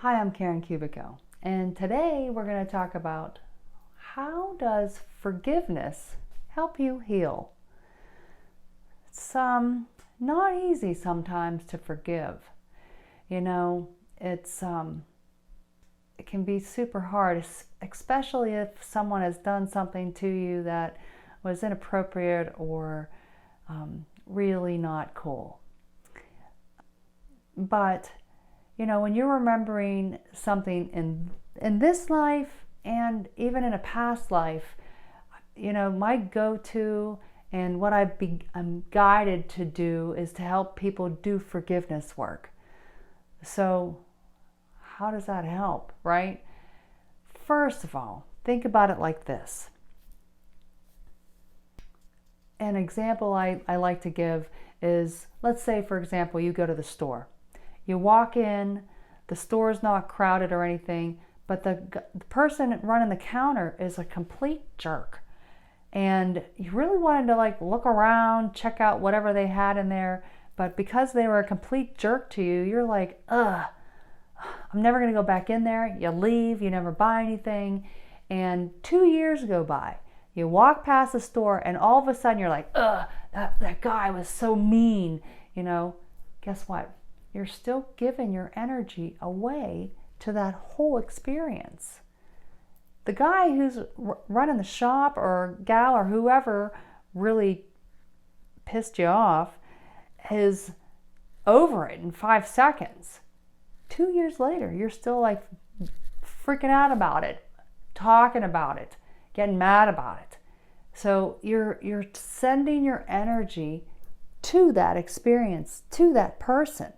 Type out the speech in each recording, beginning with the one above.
Hi, I'm Karen Kubicko, and today we're going to talk about how does forgiveness help you heal? It's not easy sometimes to forgive. You know, it can be super hard, especially if someone has done something to you that was inappropriate or really not cool. But you know, when you're remembering something in this life and even in a past life, you know, my go-to and what I'm guided to do is to help people do forgiveness work. So how does that help, right? First of all, think about it like this. An example I like to give is, let's say, for example, you go to the store. You walk in, the store's not crowded or anything, but the person running the counter is a complete jerk. And you really wanted to look around, check out whatever they had in there, but because they were a complete jerk to you, you're like, ugh, I'm never gonna go back in there. You leave, you never buy anything, and 2 years go by. You walk past the store and all of a sudden you're like, ugh, that guy was so mean, you know. Guess what? You're still giving your energy away to that whole experience. The guy who's running the shop or gal or whoever really pissed you off is over it in 5 seconds. 2 years later, you're still like freaking out about it, talking about it, getting mad about it. So you're sending your energy to that experience, to that person.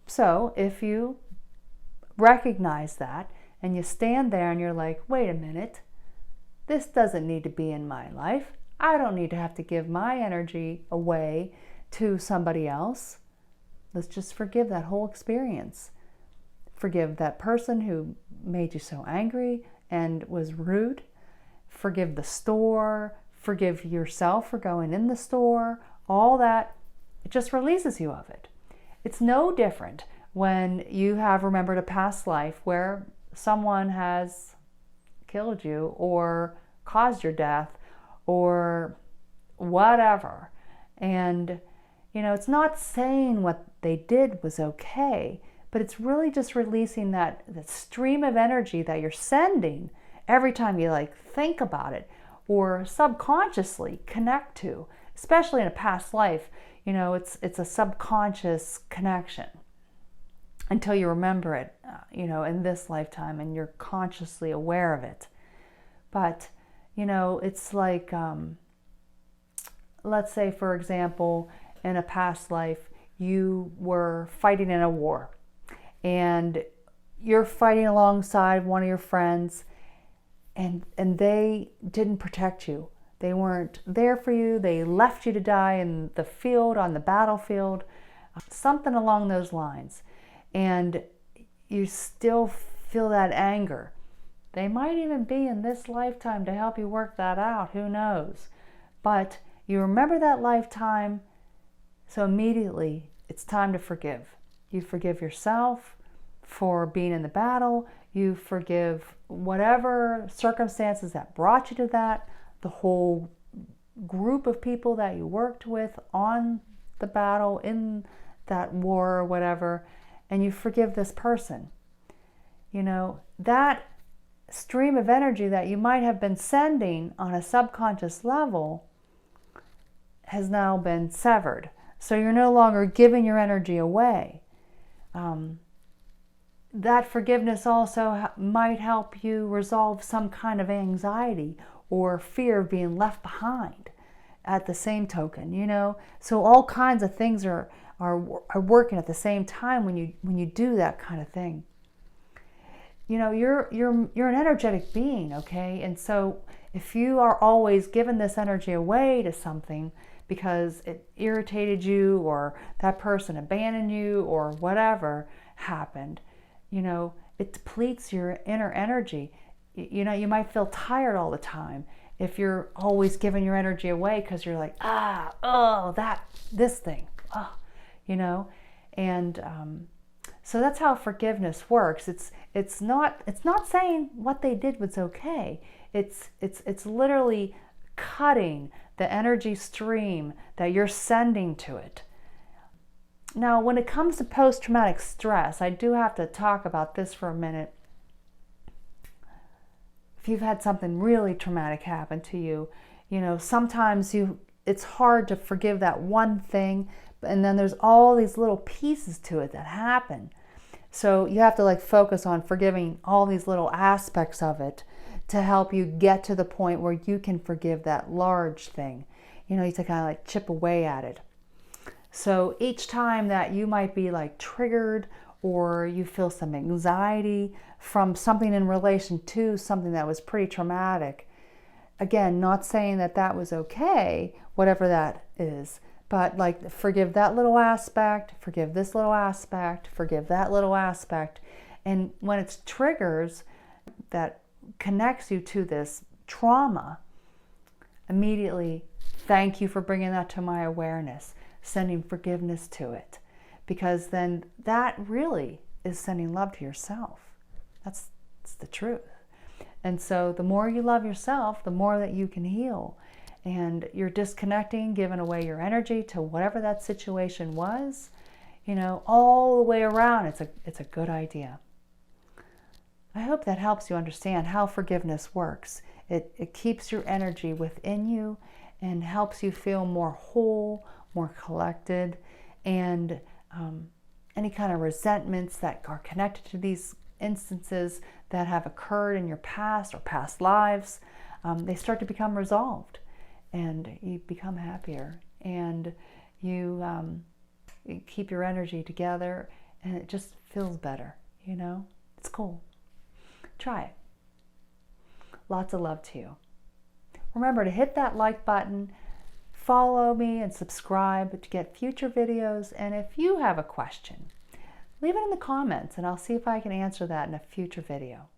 So if you recognize that and you stand there and you're like, wait a minute, this doesn't need to be in my life. I don't need to have to give my energy away to somebody else. Let's just forgive that whole experience. Forgive that person who made you so angry and was rude. Forgive the store. Forgive yourself for going in the store. All that, it just releases you of it. It's no different when you have remembered a past life where someone has killed you or caused your death or whatever. And, you know, it's not saying what they did was okay, but it's really just releasing that stream of energy that you're sending every time you think about it or subconsciously connect to, especially in a past life. You know, it's a subconscious connection until you remember it, you know, in this lifetime and you're consciously aware of it. But, you know, it's like, let's say, for example, in a past life, you were fighting in a war and you're fighting alongside one of your friends and they didn't protect you. They weren't there for you. They left you to die in the field, on the battlefield, something along those lines. And you still feel that anger. They might even be in this lifetime to help you work that out. Who knows? But you remember that lifetime, so immediately it's time to forgive. You forgive yourself for being in the battle. You forgive whatever circumstances that brought you to that, the whole group of people that you worked with on the battle, in that war or whatever, and you forgive this person. You know, that stream of energy that you might have been sending on a subconscious level has now been severed. So you're no longer giving your energy away. That forgiveness also might help you resolve some kind of anxiety or fear of being left behind at the same token, you know. So all kinds of things are working at the same time when you do that kind of thing. You know, you're an energetic being, okay? And so if you are always giving this energy away to something because it irritated you or that person abandoned you or whatever happened, you know, it depletes your inner energy. You know, you might feel tired all the time if you're always giving your energy away because you're like, this thing, you know. And So that's how forgiveness works. It's not saying what they did was okay. It's literally cutting the energy stream that you're sending to it. Now, when it comes to post-traumatic stress, I do have to talk about this for a minute. If you've had something really traumatic happen to you, sometimes it's hard to forgive that one thing, and then there's all these little pieces to it that happen. So you have to focus on forgiving all these little aspects of it to help you get to the point where you can forgive that large thing. You have to kind of chip away at it. So each time that you might be triggered, or you feel some anxiety from something in relation to something that was pretty traumatic, again, not saying that that was okay, whatever that is, but forgive that little aspect, forgive this little aspect, forgive that little aspect. And when it's triggers that connects you to this trauma, immediately thank you for bringing that to my awareness, sending forgiveness to it, because then that really is sending love to yourself. That's the truth. And so the more you love yourself, the more that you can heal. And you're disconnecting, giving away your energy to whatever that situation was, all the way around. It's a good idea. I hope that helps you understand how forgiveness works. It keeps your energy within you and helps you feel more whole, more collected, and any kind of resentments that are connected to these instances that have occurred in your past or past lives, they start to become resolved, and you become happier, and you keep your energy together, and it just feels better. It's cool. Try it. Lots of love to you. Remember to hit that like button, follow me, and subscribe to get future videos. And if you have a question, leave it in the comments, and I'll see if I can answer that in a future video.